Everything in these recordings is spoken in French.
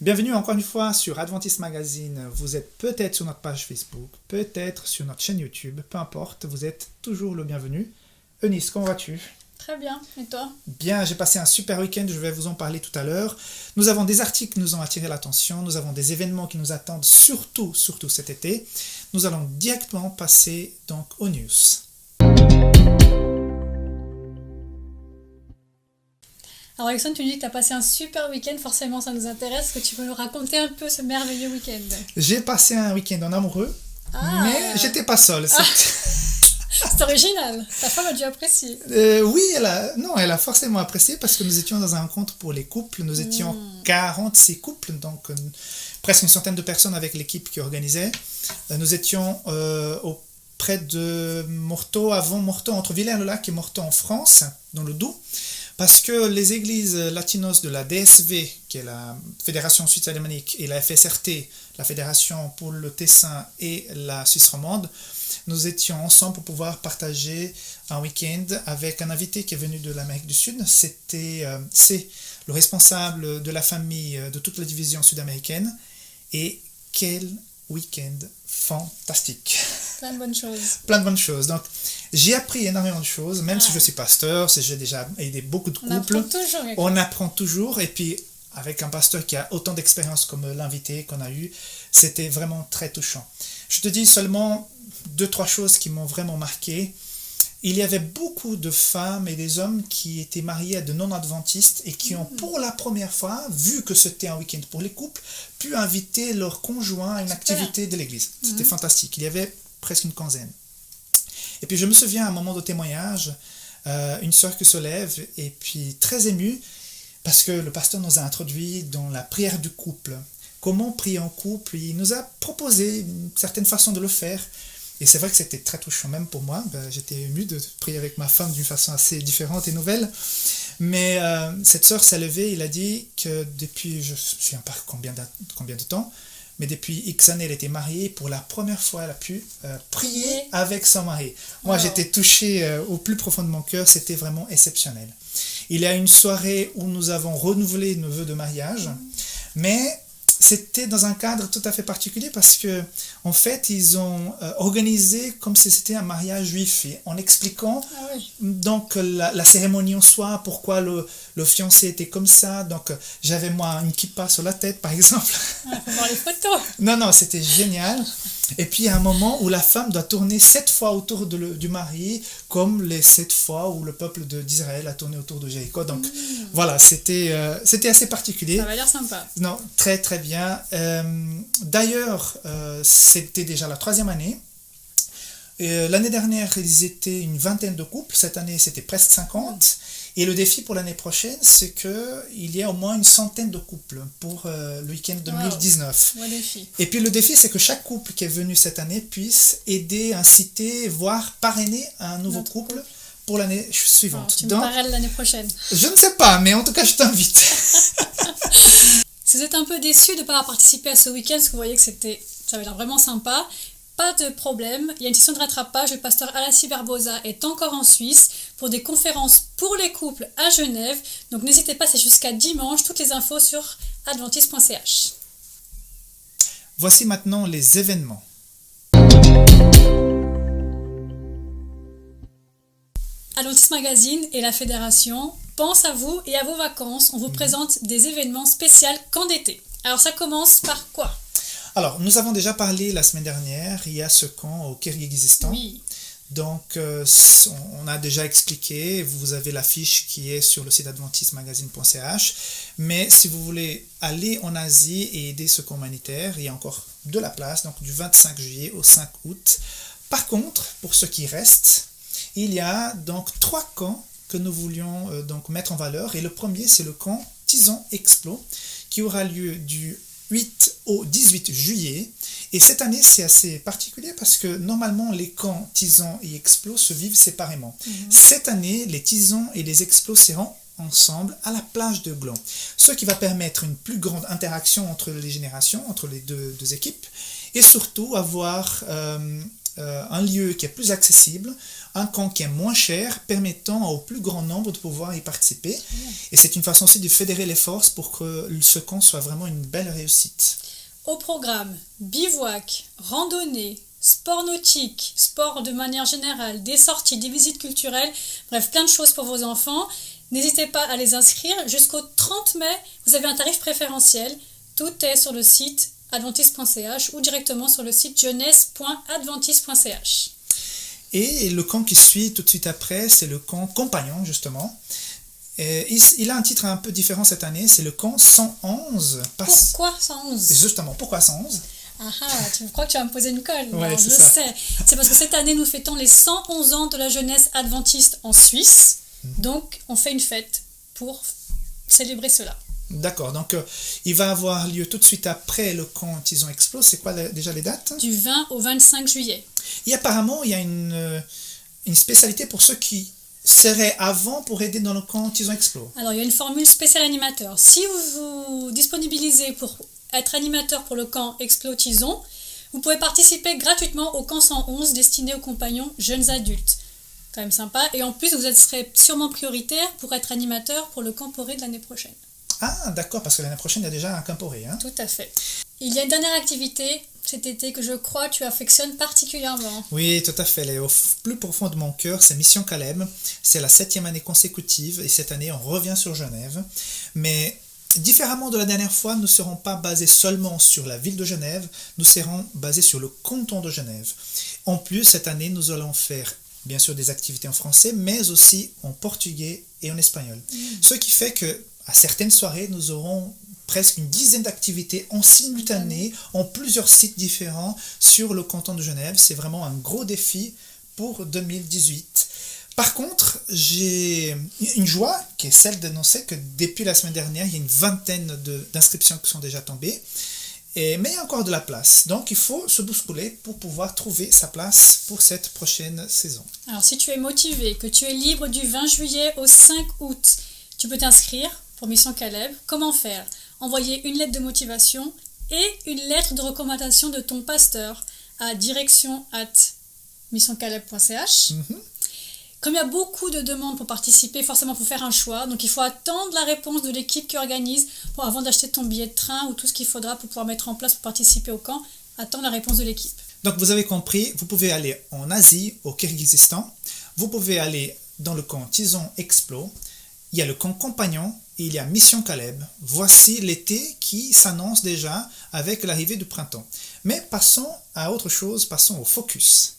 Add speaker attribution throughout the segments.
Speaker 1: Bienvenue encore une fois sur Adventist Magazine. Vous êtes peut-être sur notre page Facebook, peut-être sur notre chaîne YouTube, peu importe, vous êtes toujours le bienvenu. Eunice, comment vas-tu ?
Speaker 2: Très bien, et toi ?
Speaker 1: Bien, j'ai passé un super week-end, je vais vous en parler tout à l'heure. Nous avons des articles qui nous ont attiré l'attention, nous avons des événements qui nous attendent surtout cet été. Nous allons directement passer donc aux news.
Speaker 2: Alors Alexandre, tu dis que tu as passé un super week-end, forcément ça nous intéresse. Est-ce que tu peux nous raconter un peu ce merveilleux week-end ?
Speaker 1: J'ai passé un week-end en amoureux, mais j'étais pas seul.
Speaker 2: C'est original, ta femme a dû apprécier.
Speaker 1: Oui, elle a forcément apprécié parce que nous étions dans un rencontre pour les couples. Nous étions 46 couples, donc presque une centaine de personnes avec l'équipe qui organisait. Nous étions auprès de Morteau, avant Morteau, entre Villers-le-Lac et Morteau en France, dans le Doubs. Parce que les églises latinos de la DSV, qui est la Fédération Suisse Alémanique, et la FSRT, la Fédération pour le Tessin et la Suisse romande, nous étions ensemble pour pouvoir partager un week-end avec un invité qui est venu de l'Amérique du Sud. C'est le responsable de la famille de toute la division sud-américaine. Et quel week-end fantastique!
Speaker 2: Plein de bonnes choses.
Speaker 1: Plein de bonnes choses. Donc, j'ai appris énormément de choses, même si je suis pasteur, si j'ai déjà aidé beaucoup de couples. On apprend toujours. Et puis, avec un pasteur qui a autant d'expérience comme l'invité qu'on a eu, c'était vraiment très touchant. Je te dis seulement 2-3 choses qui m'ont vraiment marqué. Il y avait beaucoup de femmes et des hommes qui étaient mariés à de non-adventistes et qui ont pour la première fois, vu que c'était un week-end pour les couples, pu inviter leur conjoint à une activité de l'église. C'était fantastique. Il y avait presque une quinzaine. Et puis je me souviens à un moment de témoignage, une sœur qui se lève et puis très émue parce que le pasteur nous a introduit dans la prière du couple. Comment prier en couple ? Il nous a proposé une certaine façon de le faire. Et c'est vrai que c'était très touchant, même pour moi. J'étais ému de prier avec ma femme d'une façon assez différente et nouvelle. Mais cette sœur s'est levée, il a dit que depuis, je ne me souviens pas combien de temps, mais depuis X années, elle était mariée. Pour la première fois, elle a pu prier avec son mari. Moi, j'étais touché au plus profond de mon cœur. C'était vraiment exceptionnel. Il y a une soirée où nous avons renouvelé nos vœux de mariage, mais c'était dans un cadre tout à fait particulier parce que, en fait, ils ont organisé comme si c'était un mariage juif, et en expliquant donc la cérémonie en soi, pourquoi le fiancé était comme ça. Donc, j'avais moi une kippa sur la tête, par exemple.
Speaker 2: Faut voir les photos.
Speaker 1: Non, c'était génial. Et puis, il y a un moment où la femme doit tourner 7 fois autour du mari, comme les 7 fois où le peuple d'Israël a tourné autour de Jéricho. Donc, voilà, c'était assez particulier.
Speaker 2: Ça va l'air sympa.
Speaker 1: Non, très très bien. D'ailleurs, c'était déjà la 3e année. L'année dernière, ils étaient une vingtaine de couples. Cette année, c'était presque 50. Et le défi pour l'année prochaine, c'est qu'il y ait au moins une centaine de couples pour le week-end 2019.
Speaker 2: Bon défi.
Speaker 1: Et puis le défi, c'est que chaque couple qui est venu cette année puisse aider, inciter, voire parrainer un nouveau couple pour l'année suivante.
Speaker 2: Tu me parraines l'année prochaine.
Speaker 1: Je ne sais pas, mais en tout cas, je t'invite.
Speaker 2: Si vous êtes un peu déçus de ne pas participer à ce week-end, parce que vous voyez que ça avait l'air vraiment sympa, pas de problème, il y a une session de rattrapage. Le pasteur Alassi Barbosa est encore en Suisse pour des conférences pour les couples à Genève. Donc n'hésitez pas, c'est jusqu'à dimanche. Toutes les infos sur adventist.ch.
Speaker 1: Voici maintenant les événements.
Speaker 2: Adventist Magazine et la Fédération pensent à vous et à vos vacances. On vous présente des événements spéciaux camp d'été. Alors ça commence par quoi ?
Speaker 1: Alors, nous avons déjà parlé la semaine dernière, il y a ce camp au Kirghizistan.
Speaker 2: Oui.
Speaker 1: Donc, on a déjà expliqué, vous avez la fiche qui est sur le site adventistmagazine.ch. Mais si vous voulez aller en Asie et aider ce camp humanitaire, il y a encore de la place, donc du 25 juillet au 5 août. Par contre, pour ceux qui restent, il y a donc 3 camps que nous voulions donc mettre en valeur. Et le premier, c'est le camp Tison Explo, qui aura lieu du 8 au 18 juillet. Et cette année, c'est assez particulier parce que normalement, les camps Tison et Explo se vivent séparément. Cette année, les Tisons et les Explos seront ensemble à la plage de Gland. Ce qui va permettre une plus grande interaction entre les générations, entre les deux équipes, et surtout avoir un lieu qui est plus accessible. un camp qui est moins cher, permettant au plus grand nombre de pouvoir y participer. Et c'est une façon aussi de fédérer les forces pour que ce camp soit vraiment une belle réussite.
Speaker 2: Au programme, bivouac, randonnée, sport nautique, sport de manière générale, des sorties, des visites culturelles, bref, plein de choses pour vos enfants. N'hésitez pas à les inscrire. Jusqu'au 30 mai, vous avez un tarif préférentiel. Tout est sur le site adventiste.ch ou directement sur le site jeunesse.adventiste.ch.
Speaker 1: Et le camp qui suit tout de suite après, c'est le camp compagnon, justement. Et il a un titre un peu différent cette année, c'est le camp 111.
Speaker 2: Pourquoi 111 ?
Speaker 1: Justement, pourquoi 111 ?
Speaker 2: Tu crois que tu vas me poser une colle ?
Speaker 1: Ouais,
Speaker 2: non,
Speaker 1: je
Speaker 2: sais. C'est parce que cette année, nous fêtons les 111 ans de la jeunesse adventiste en Suisse. Donc, on fait une fête pour célébrer cela.
Speaker 1: D'accord, donc il va avoir lieu tout de suite après le camp Tison Explo. C'est quoi déjà les dates ?
Speaker 2: Du 20 au 25 juillet.
Speaker 1: Et apparemment, il y a une spécialité pour ceux qui seraient avant pour aider dans le camp Tison Explo.
Speaker 2: Alors, il y a une formule spéciale animateur. Si vous vous disponibilisez pour être animateur pour le camp Explo Tison, vous pouvez participer gratuitement au camp 111 destiné aux compagnons jeunes adultes. Quand même sympa. Et en plus, vous serez sûrement prioritaire pour être animateur pour le camporé de l'année prochaine.
Speaker 1: Ah, d'accord, parce que l'année prochaine, il y a déjà un camporé. Hein ?
Speaker 2: Tout à fait. Il y a une dernière activité cet été que je crois tu affectionnes particulièrement.
Speaker 1: Oui, tout à fait. Elle est au plus profond de mon cœur, c'est Mission Caleb. C'est la 7e année consécutive et cette année, on revient sur Genève. Mais différemment de la dernière fois, nous ne serons pas basés seulement sur la ville de Genève, nous serons basés sur le canton de Genève. En plus, cette année, nous allons faire bien sûr des activités en français, mais aussi en portugais et en espagnol. Ce qui fait que à certaines soirées, nous aurons presque une dizaine d'activités en simultané, en plusieurs sites différents sur le canton de Genève. C'est vraiment un gros défi pour 2018. Par contre, j'ai une joie qui est celle d'annoncer que depuis la semaine dernière, il y a une vingtaine d'inscriptions qui sont déjà tombées. Mais il y a encore de la place. Donc, il faut se bousculer pour pouvoir trouver sa place pour cette prochaine saison.
Speaker 2: Alors, si tu es motivé, que tu es libre du 20 juillet au 5 août, tu peux t'inscrire pour Mission Caleb. Comment faire ? Envoyer une lettre de motivation et une lettre de recommandation de ton pasteur à direction@missioncaleb.ch. Comme il y a beaucoup de demandes pour participer, forcément il faut faire un choix. Donc il faut attendre la réponse de l'équipe qui organise avant d'acheter ton billet de train ou tout ce qu'il faudra pour pouvoir mettre en place pour participer au camp. Attendre la réponse de l'équipe.
Speaker 1: Donc vous avez compris, vous pouvez aller en Asie, au Kirghizistan. Vous pouvez aller dans le camp Tison Explo. Il y a le camp Compagnon et il y a Mission Caleb. Voici l'été qui s'annonce déjà avec l'arrivée du printemps. Mais passons à autre chose, passons au focus.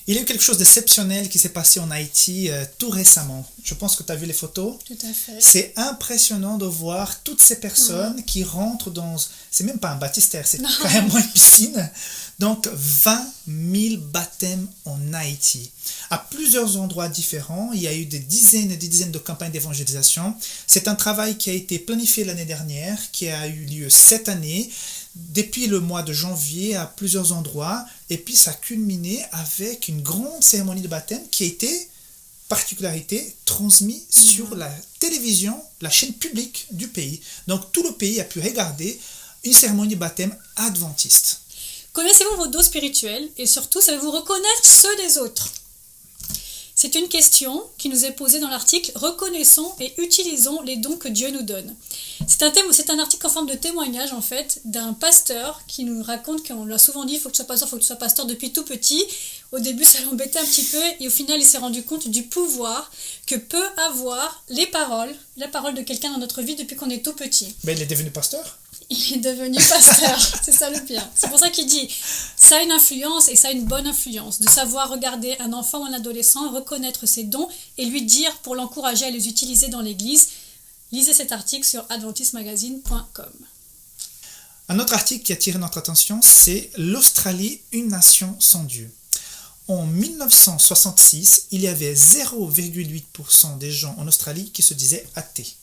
Speaker 1: Il y a eu quelque chose d'exceptionnel qui s'est passé en Haïti tout récemment. Je pense que tu as vu les photos.
Speaker 2: Tout à fait.
Speaker 1: C'est impressionnant de voir toutes ces personnes qui rentrent dans... C'est même pas un baptistère, c'est carrément une piscine. Donc 20 000 baptêmes en Haïti. À plusieurs endroits différents, il y a eu des dizaines et des dizaines de campagnes d'évangélisation. C'est un travail qui a été planifié l'année dernière, qui a eu lieu cette année, depuis le mois de janvier à plusieurs endroits. Et puis ça a culminé avec une grande cérémonie de baptême qui a été, particularité, transmise sur la télévision, la chaîne publique du pays. Donc tout le pays a pu regarder une cérémonie de baptême adventiste.
Speaker 2: Connaissez-vous vos dons spirituels et surtout savez-vous reconnaître ceux des autres ? C'est une question qui nous est posée dans l'article « Reconnaissons et utilisons les dons que Dieu nous donne ». C'est un article en forme de témoignage en fait d'un pasteur qui nous raconte qu'on l'a souvent dit « il faut que tu sois pasteur depuis tout petit ». Au début ça l'embêtait un petit peu et au final il s'est rendu compte du pouvoir que peut avoir la parole de quelqu'un dans notre vie depuis qu'on est tout petit.
Speaker 1: Mais il est devenu pasteur ?
Speaker 2: Il est devenu pasteur, c'est ça le pire. C'est pour ça qu'il dit, ça a une influence et ça a une bonne influence, de savoir regarder un enfant ou un adolescent, reconnaître ses dons et lui dire pour l'encourager à les utiliser dans l'église. Lisez cet article sur adventismagazine.com.
Speaker 1: Un autre article qui a attiré notre attention, c'est l'Australie, une nation sans Dieu. En 1966, il y avait 0,8% des gens en Australie qui se disaient athées.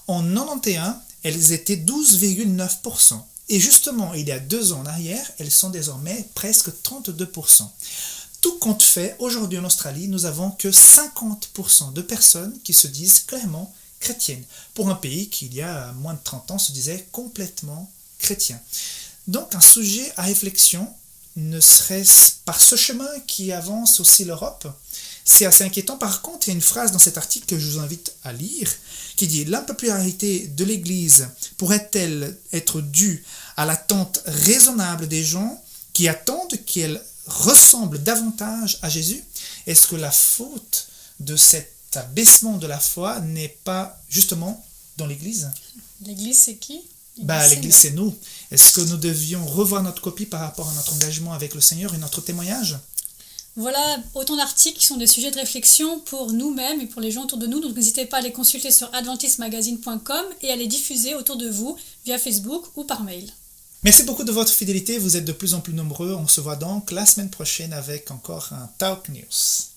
Speaker 1: En 1991, elles étaient 12,9%. Et justement, il y a 2 ans en arrière, elles sont désormais presque 32%. Tout compte fait, aujourd'hui en Australie, nous avons que 50% de personnes qui se disent clairement chrétiennes. Pour un pays qui, il y a moins de 30 ans, se disait complètement chrétien. Donc un sujet à réflexion, ne serait-ce par ce chemin qui avance aussi l'Europe? C'est assez inquiétant. Par contre, il y a une phrase dans cet article que je vous invite à lire qui dit « L'impopularité de l'Église pourrait-elle être due à l'attente raisonnable des gens qui attendent qu'elle ressemble davantage à Jésus ?» Est-ce que la faute de cet abaissement de la foi n'est pas justement dans l'Église?
Speaker 2: L'Église, c'est qui?
Speaker 1: L'Église, c'est nous. Est-ce que nous devions revoir notre copie par rapport à notre engagement avec le Seigneur et notre témoignage?
Speaker 2: Voilà autant d'articles qui sont des sujets de réflexion pour nous-mêmes et pour les gens autour de nous. Donc n'hésitez pas à les consulter sur adventistmagazine.com et à les diffuser autour de vous via Facebook ou par mail.
Speaker 1: Merci beaucoup de votre fidélité. Vous êtes de plus en plus nombreux. On se voit donc la semaine prochaine avec encore un Talk News.